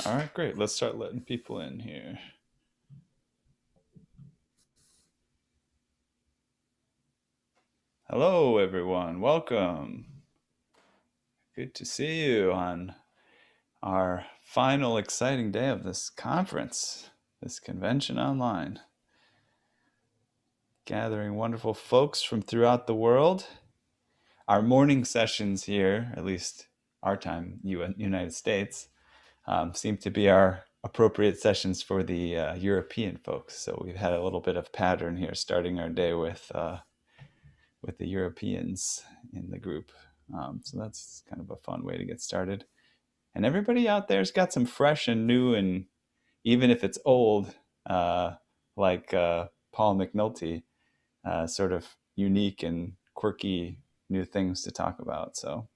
All right, great. Let's start letting people in here. Hello, everyone. Welcome. Good to see you on our final exciting day of this conference, this convention online. Gathering wonderful folks from throughout the world. Our morning sessions here, at least our time, United States, seem to be our appropriate sessions for the European folks. So we've had a little bit of pattern here, starting our day with the Europeans in the group. So that's kind of a fun way to get started. And everybody out there's got some fresh and new, and even if it's old, like Paul McNulty, sort of unique and quirky new things to talk about. So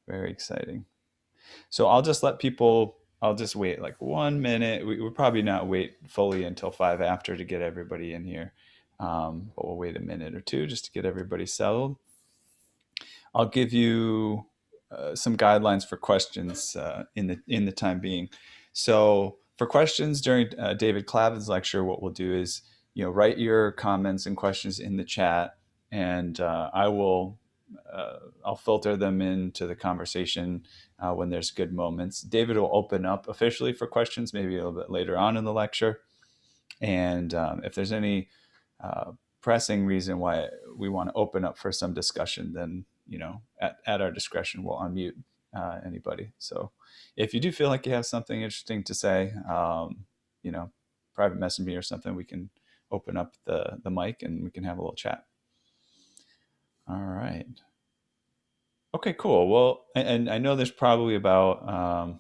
very exciting. So I'll just wait like 1 minute. We'll probably not wait fully until 5 after to get everybody in here. But we'll wait a minute or two just to get everybody settled. I'll give you some guidelines for questions in the time being. So for questions during David Clavin's lecture, what we'll do is write your comments and questions in the chat, and I'll filter them into the conversation when there's good moments. David will open up officially for questions maybe a little bit later on in the lecture, and if there's any pressing reason why we want to open up for some discussion, then at our discretion we'll unmute anybody. So if you do feel like you have something interesting to say, private message me or something, we can open up the mic and we can have a little chat. All right. Okay, cool. Well, and I know there's probably about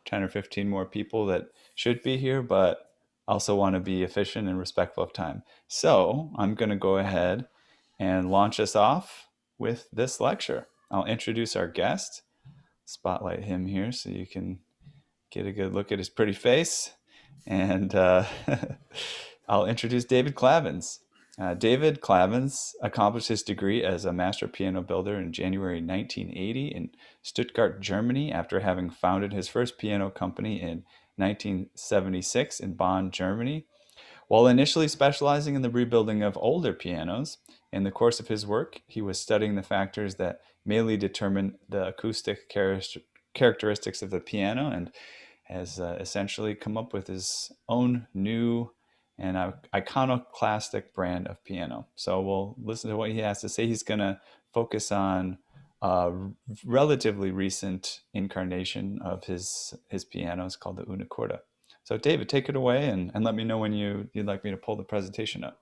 10 or 15 more people that should be here, but also want to be efficient and respectful of time. So I'm going to go ahead and launch us off with this lecture. I'll introduce our guest, spotlight him here so you can get a good look at his pretty face. And I'll introduce David Clavins. David Clavins accomplished his degree as a master piano builder in January 1980 in Stuttgart, Germany, after having founded his first piano company in 1976 in Bonn, Germany. While initially specializing in the rebuilding of older pianos, in the course of his work, he was studying the factors that mainly determine the acoustic characteristics of the piano, and has essentially come up with his own new and iconoclastic brand of piano. So we'll listen to what he has to say. He's going to focus on a relatively recent incarnation of his pianos called the Una Corda. So David, take it away and let me know when you'd like me to pull the presentation up.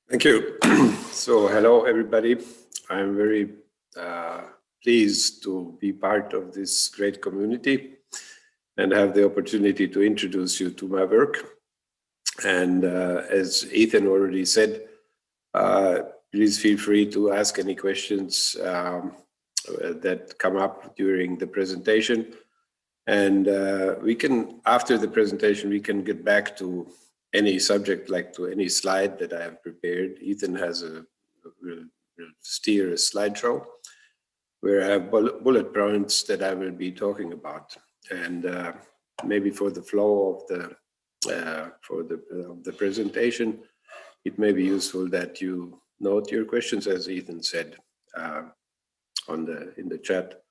Thank you. So hello, everybody. I'm very pleased to be part of this great community and have the opportunity to introduce you to my work. And as Ethan already said, please feel free to ask any questions that come up during the presentation. And after the presentation, we can get back to any subject, like to any slide that I have prepared. Ethan will steer a slideshow where I have bullet points that I will be talking about. And maybe for the flow of the presentation, it may be useful that you note your questions, as Ethan said, in the chat.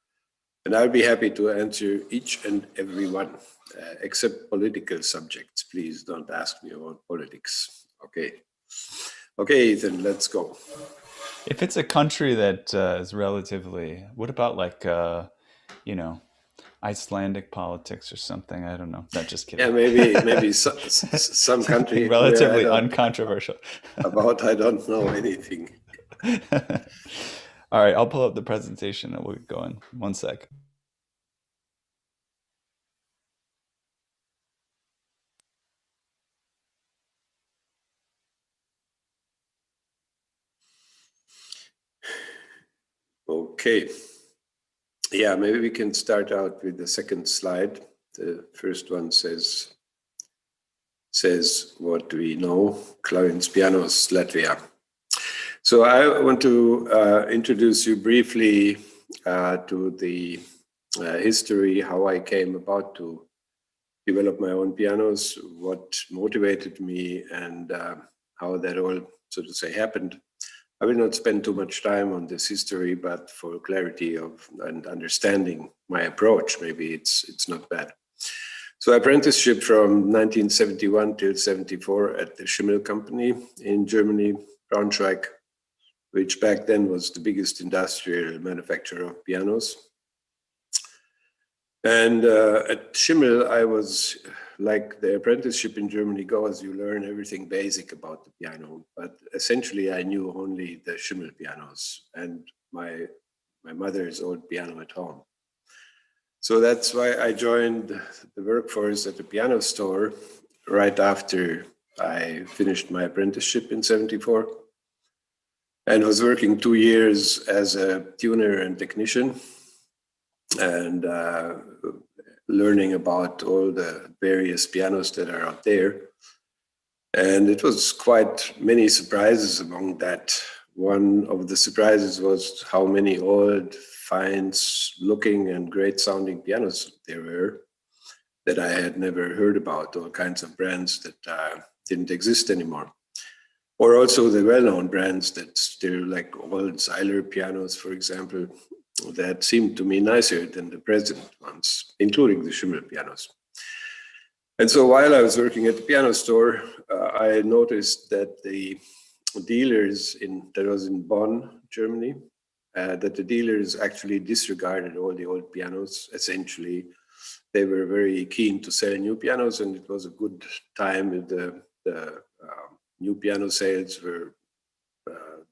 And I'll be happy to answer each and every one, except political subjects. Please don't ask me about politics. Okay. Okay, Ethan, let's go. If it's a country that is relatively, what about like, Icelandic politics or something? I don't know. Not just kidding. Yeah, maybe some country relatively uncontroversial. About I don't know anything. All right, I'll pull up the presentation and we'll get going. 1 sec. Okay. Yeah, maybe we can start out with the second slide. The first one says what we know, Clavins Pianos, Latvia. So I want to introduce you briefly to the history, how I came about to develop my own pianos, what motivated me, and how that all, so to say, happened. I will not spend too much time on this history, but for clarity of and understanding my approach, maybe it's not bad. So apprenticeship from 1971 till 74 at the Schimmel company in Germany, Braunschweig, which back then was the biggest industrial manufacturer of pianos. And at Schimmel, I was, like the apprenticeship in Germany goes, you learn everything basic about the piano. But essentially, I knew only the Schimmel pianos and my mother's old piano at home. So that's why I joined the workforce at the piano store right after I finished my apprenticeship in 74, and was working 2 years as a tuner and technician, and learning about all the various pianos that are out there. And it was quite many surprises among that. One of the surprises was how many old, fine looking and great sounding pianos there were that I had never heard about, all kinds of brands that didn't exist anymore. Or also the well-known brands that still, like old Seiler pianos, for example, that seemed to me nicer than the present ones, including the Schimmel pianos. And so while I was working at the piano store, I noticed that the dealers that was in Bonn, Germany, that the dealers actually disregarded all the old pianos. Essentially, they were very keen to sell new pianos, and it was a good time. The new piano sales were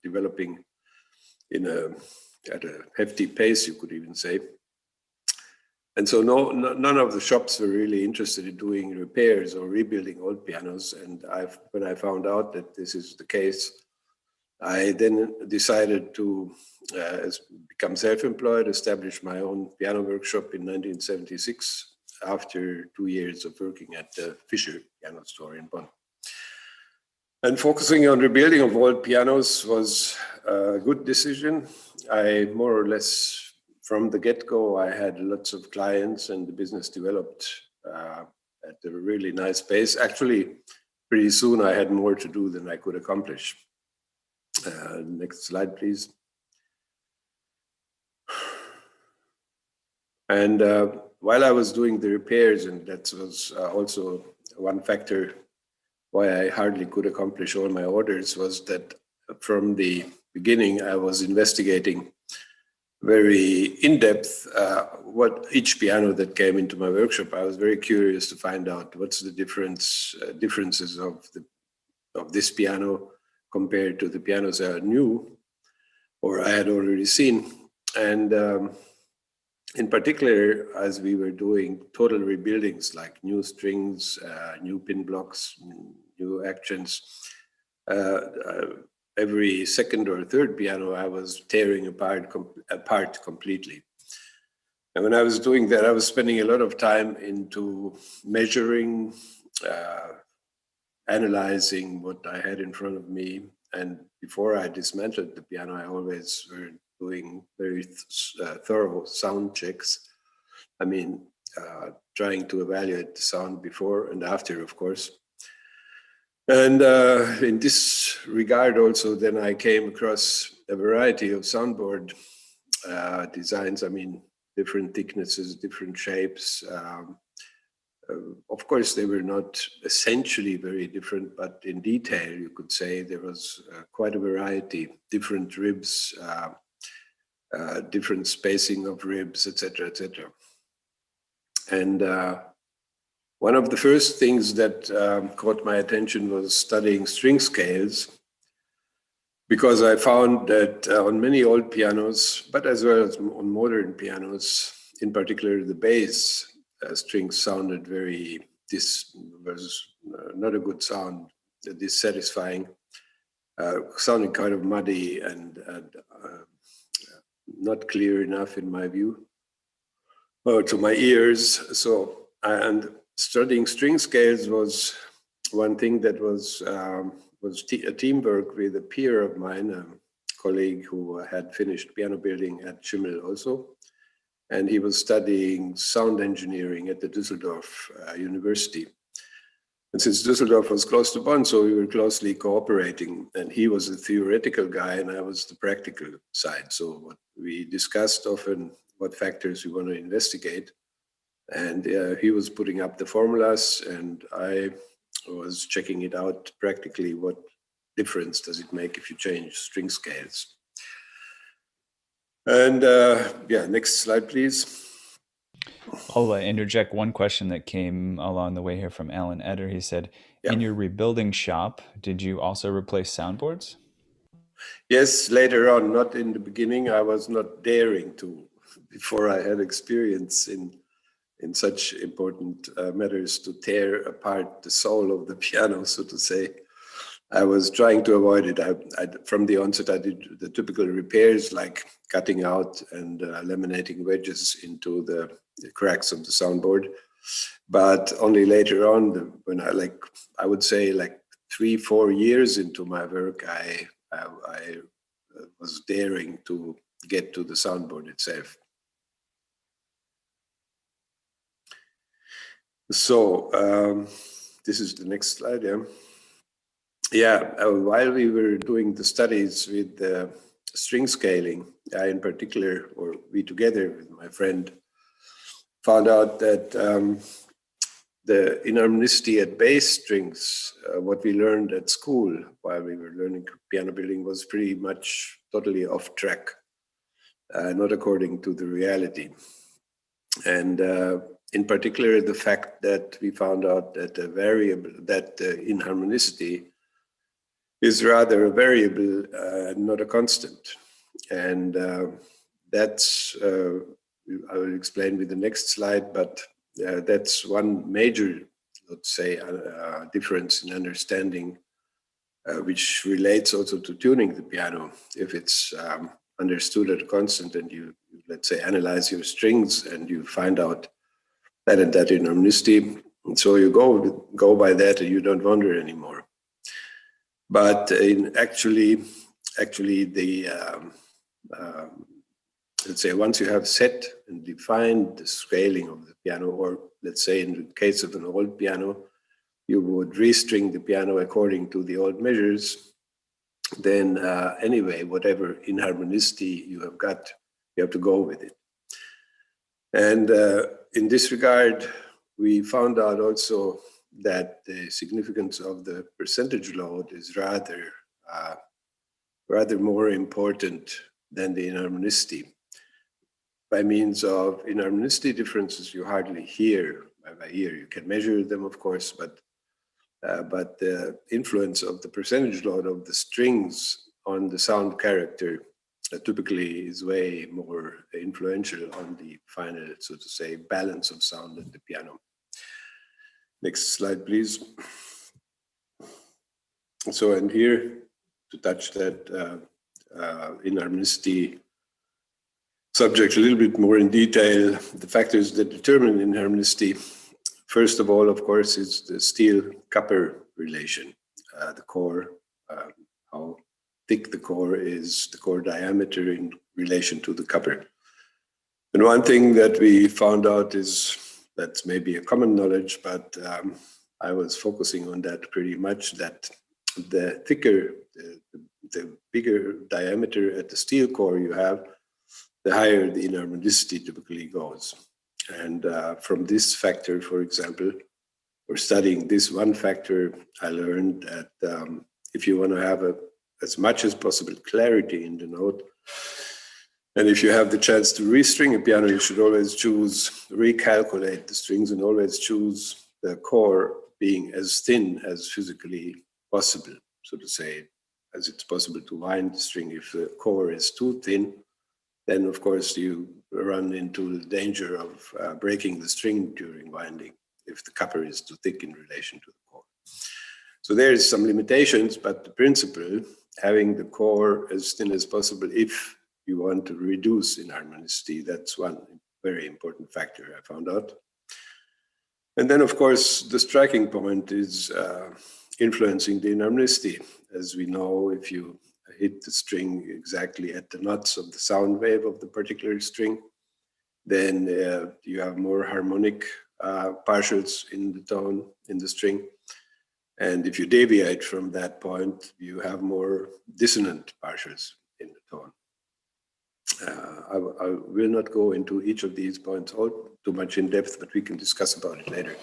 developing at a hefty pace, you could even say. And so none of the shops were really interested in doing repairs or rebuilding old pianos. And when I found out that this is the case, I then decided to become self-employed, establish my own piano workshop in 1976 after 2 years of working at the Fischer piano store in Bonn. And focusing on rebuilding of old pianos was a good decision. I more or less, from the get-go, I had lots of clients, and the business developed at a really nice pace. Actually, pretty soon I had more to do than I could accomplish. Next slide, please. And while I was doing the repairs, and that was also one factor why I hardly could accomplish all my orders, was that from the beginning I was investigating very in-depth what each piano that came into my workshop. I was very curious to find out what's the differences of this piano compared to the pianos I knew or I had already seen. And in particular, as we were doing total rebuildings like new strings, new pin blocks, new actions, every second or third piano I was tearing apart completely. And when I was doing that, I was spending a lot of time into measuring, analyzing what I had in front of me. And before I dismantled the piano, I always were doing very thorough sound checks. I mean, trying to evaluate the sound before and after, of course. And in this regard also, then I came across a variety of soundboard designs. I mean, different thicknesses, different shapes. Of course, they were not essentially very different, but in detail, you could say there was quite a variety, different ribs, different spacing of ribs, etc., etc. And one of the first things that caught my attention was studying string scales, because I found that on many old pianos, but as well as on modern pianos, in particular the bass strings sounded this was not a good sound, dissatisfying, sounding kind of muddy and not clear enough in my view, or to my ears. So, and studying string scales was one thing that was a teamwork with a peer of mine, a colleague who had finished piano building at Schimmel also. and he was studying sound engineering at the Düsseldorf University. And since Düsseldorf was close to Bonn, so we were closely cooperating, and he was the theoretical guy and I was the practical side. So what we discussed often what factors we want to investigate. And he was putting up the formulas and I was checking it out practically. What difference does it make if you change string scales? And yeah, next slide, please. I'll interject one question that came along the way here from Alan Eder. He said, in your rebuilding shop, did you also replace soundboards? Yes, later on, not in the beginning. I was not daring to, before I had experience in such important matters, to tear apart the soul of the piano, so to say. I was trying to avoid it. From the onset, I did the typical repairs like cutting out and laminating wedges into the cracks of the soundboard. But only later on, when I would say 3-4 years into my work, I was daring to get to the soundboard itself. So this is the next slide, yeah. Yeah, while we were doing the studies with the string scaling, I in particular, or we together with my friend, found out that the inharmonicity at bass strings, what we learned at school while we were learning piano building, was pretty much totally off track, not according to the reality. And in particular, the fact that we found out that the variable, that the inharmonicity is rather a variable, not a constant. And that's, I will explain with the next slide, but that's one major, let's say, difference in understanding, which relates also to tuning the piano. If it's understood at a constant and you, let's say, analyze your strings and you find out that and that inharmonicity, and so you go by that and you don't wonder anymore. But in actually the let's say once you have set and defined the scaling of the piano, or let's say in the case of an old piano, you would restring the piano according to the old measures, then anyway, whatever inharmonicity you have got, you have to go with it. And in this regard, we found out also that the significance of the percentage load is rather more important than the inharmonicity. By means of inharmonicity differences, you hardly hear by ear. You can measure them, of course, but the influence of the percentage load of the strings on the sound character typically is way more influential on the final, so to say, balance of sound at the piano. Next slide, please. So, and here to touch that inharmonicity subject a little bit more in detail, the factors that determine inharmonicity, first of all, of course, is the steel-copper relation, the core, how thick the core is, the core diameter in relation to the copper. And one thing that we found out is, that's maybe a common knowledge, but I was focusing on that pretty much, that the thicker, the bigger diameter at the steel core you have, the higher the inharmonicity typically goes. And from this factor, for example, or studying this one factor, I learned that if you want to have as much as possible clarity in the note, and if you have the chance to restring a piano, you should always recalculate the strings and always choose the core being as thin as physically possible, so to say, as it's possible to wind the string. If the core is too thin, then of course you run into the danger of breaking the string during winding if the copper is too thick in relation to the core. So there's some limitations, but the principle, having the core as thin as possible if you want to reduce inharmonicity, that's one very important factor I found out. And then of course the striking point is influencing the inharmonicity. As we know, if you hit the string exactly at the nuts of the sound wave of the particular string, then you have more harmonic partials in the tone, in the string. And if you deviate from that point, you have more dissonant partials in the tone. I will not go into each of these points too much in depth, but we can discuss about it later.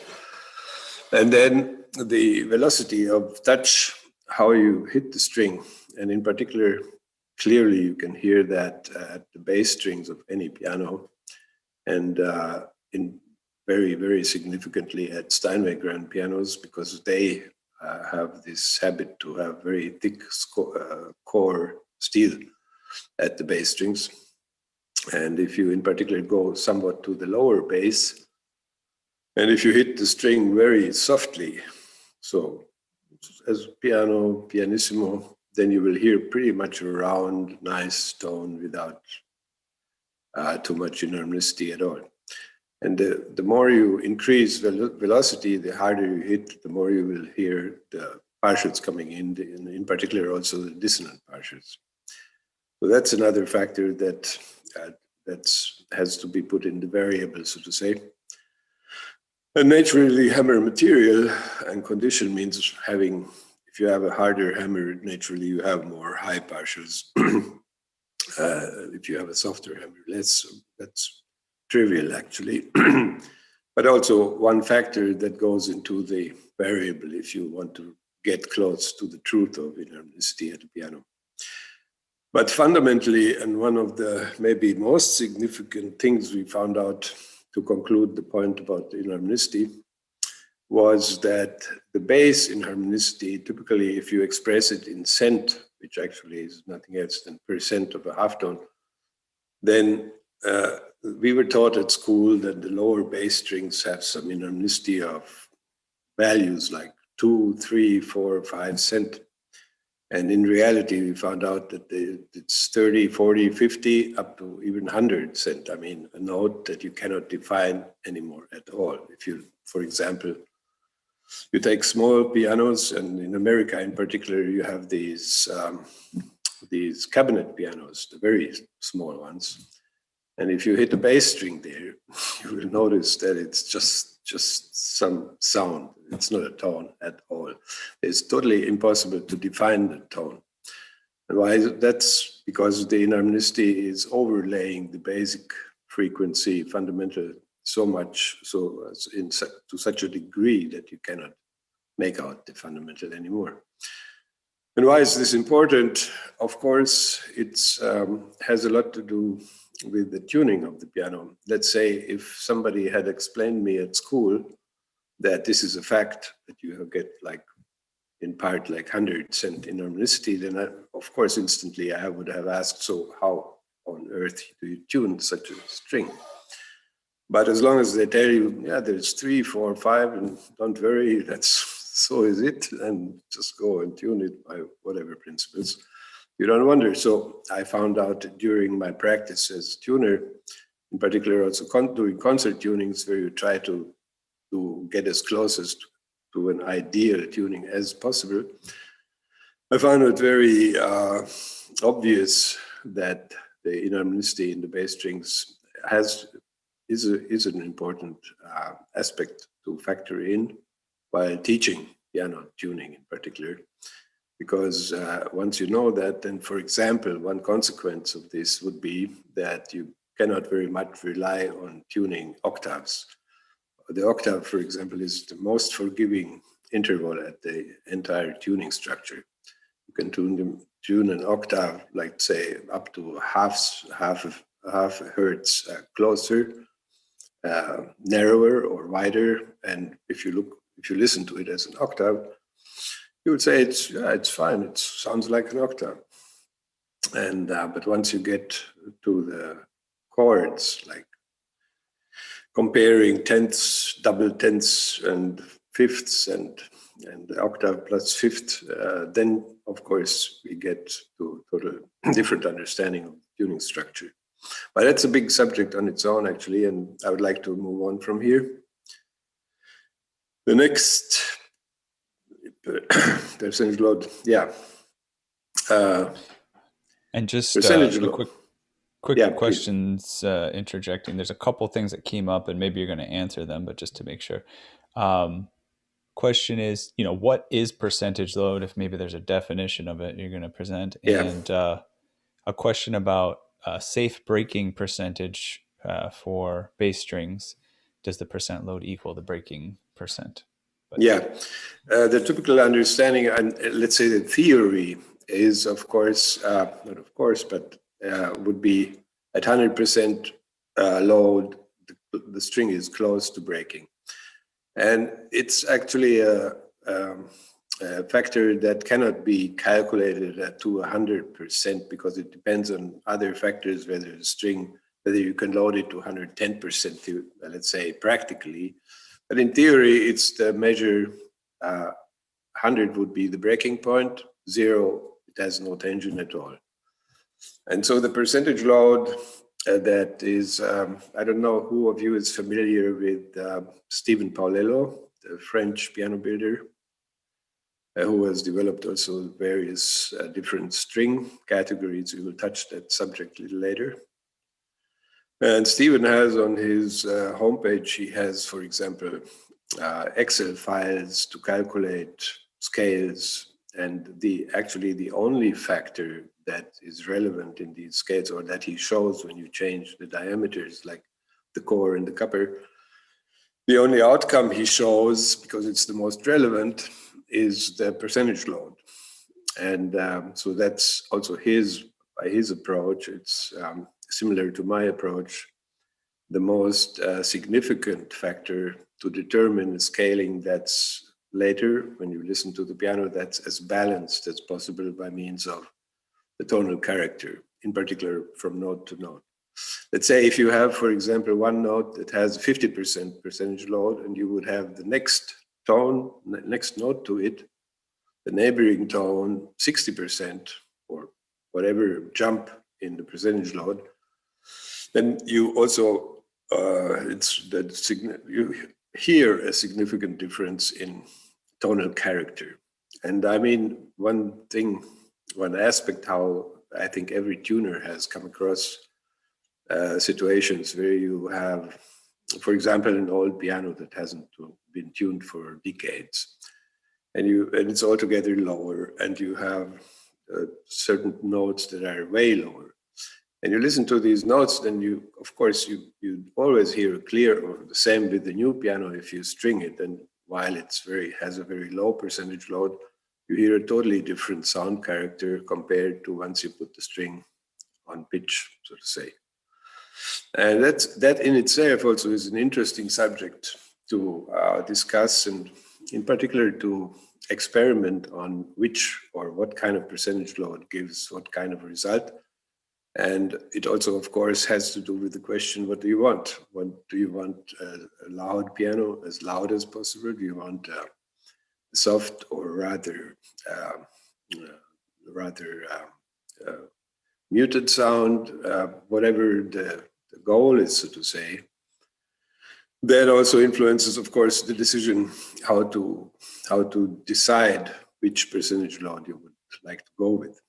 And then the velocity of touch, how you hit the string, and in particular, clearly you can hear that at the bass strings of any piano, and in very, very significantly at Steinway grand pianos, because they have this habit to have very thick core steel at the bass strings. And if you in particular go somewhat to the lower bass, and if you hit the string very softly, so as piano, pianissimo, then you will hear pretty much a round, nice tone without too much enormity at all. And the more you increase velocity, the harder you hit, the more you will hear the partials coming in particular also the dissonant partials. So that's another factor that has to be put in the variable, so to say. And naturally, hammer material and condition means having, if you have a harder hammer, naturally you have more high partials. If you have a softer hammer, that's trivial actually. But also one factor that goes into the variable if you want to get close to the truth of enormity at the piano. But fundamentally, and one of the maybe most significant things we found out to conclude the point about the inharmonicity was that the bass inharmonicity, typically if you express it in cent, which actually is nothing else than percent of a half tone, then we were taught at school that the lower bass strings have some inharmonicity of values like 2, 3, 4, 5 cent. And in reality, we found out that it's 30, 40, 50, up to even 100 cent. I mean, a note that you cannot define anymore at all. If you, for example, you take small pianos, and in America in particular, you have these cabinet pianos, the very small ones. And if you hit a bass string there, you will notice that it's just some sound. It's not a tone at all. It's totally impossible to define the tone. And why? That's because the inharmonicity is overlaying the basic frequency fundamental so much, so to such a degree that you cannot make out the fundamental anymore. And why is this important? Of course, it has a lot to do with the tuning of the piano. Let's say if somebody had explained me at school that this is a fact, that you get like in part like 100 cent inharmonicity, then of course instantly I would have asked, so how on earth do you tune such a string? But as long as they tell you, yeah, there's 3, 4, 5, and don't worry, so is it, and just go and tune it by whatever principles, you don't wonder. So I found out during my practice as tuner, in particular also doing concert tunings where you try to get as close as to an ideal tuning as possible, I found it very obvious that the inharmonicity in the bass strings is an important aspect to factor in while teaching piano tuning in particular. Because once you know that, then for example, one consequence of this would be that you cannot very much rely on tuning octaves. The octave, for example, is the most forgiving interval at the entire tuning structure. You can tune an octave, like say up to half a hertz closer, narrower or wider. And if you listen to it as an octave, you would say it's fine. It sounds like an octave. And but once you get to the chords, like comparing tenths, double tenths, and fifths, and the octave plus fifth, then of course we get to total different understanding of tuning structure. But that's a big subject on its own, actually, and I would like to move on from here. The next percentage load, yeah. And just percentage a load. Quick Yeah, please. questions, interjecting. There's a couple things that came up, and maybe you're going to answer them, but just to make sure. Question is, what is percentage load? If maybe there's a definition of it, you're going to present, Yeah. and a question about safe breaking percentage for bass strings. Does the percent load equal the breaking percent? Yeah, the typical understanding, and let's say the theory is, of course, not of course, but would be at 100% load, the string is close to breaking. And it's actually a factor that cannot be calculated to 100% because it depends on other factors, whether the string, whether you can load it to 110%, let's say practically. But in theory, it's the measure. 100 would be the breaking point. 0, it has no tension at all. And so the percentage load that is, I don't know who of you is familiar with Stephen Paolello, the French piano builder, who has developed also various different string categories. We will touch that subject a little later. And Stephen has on his homepage, he has, for example, Excel files to calculate scales, and actually the only factor that is relevant in these scales, or that he shows when you change the diameters, like the core and the copper, the only outcome he shows, because it's the most relevant, is the percentage load. And so that's also by his approach. It's similar to my approach. The most significant factor to determine the scaling that's later, when you listen to the piano, that's as balanced as possible by means of the tonal character, in particular from note to note. Let's say if you have, for example, one note that has 50% percentage load, and you would have the next note to it, the neighboring tone, 60%, or whatever jump in the percentage load, then you also you hear a significant difference in tonal character. And I mean, one aspect how I think every tuner has come across situations where you have, for example, an old piano that hasn't been tuned for decades, and it's altogether lower, and you have certain notes that are way lower. And you listen to these notes, then you always hear clear, or the same with the new piano if you string it. And while has a very low percentage load, you hear a totally different sound character compared to once you put the string on pitch, so to say. And that in itself also is an interesting subject to discuss, and in particular to experiment on which or what kind of percentage load gives what kind of result. And it also, of course, has to do with the question, what do you want? Do you want a loud piano, as loud as possible? Do you want a soft or rather muted sound? Whatever the goal is, so to say. That also influences, of course, the decision how to decide which percentage load you would like to go with.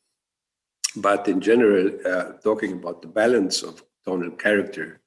But in general, talking about the balance of tonal character,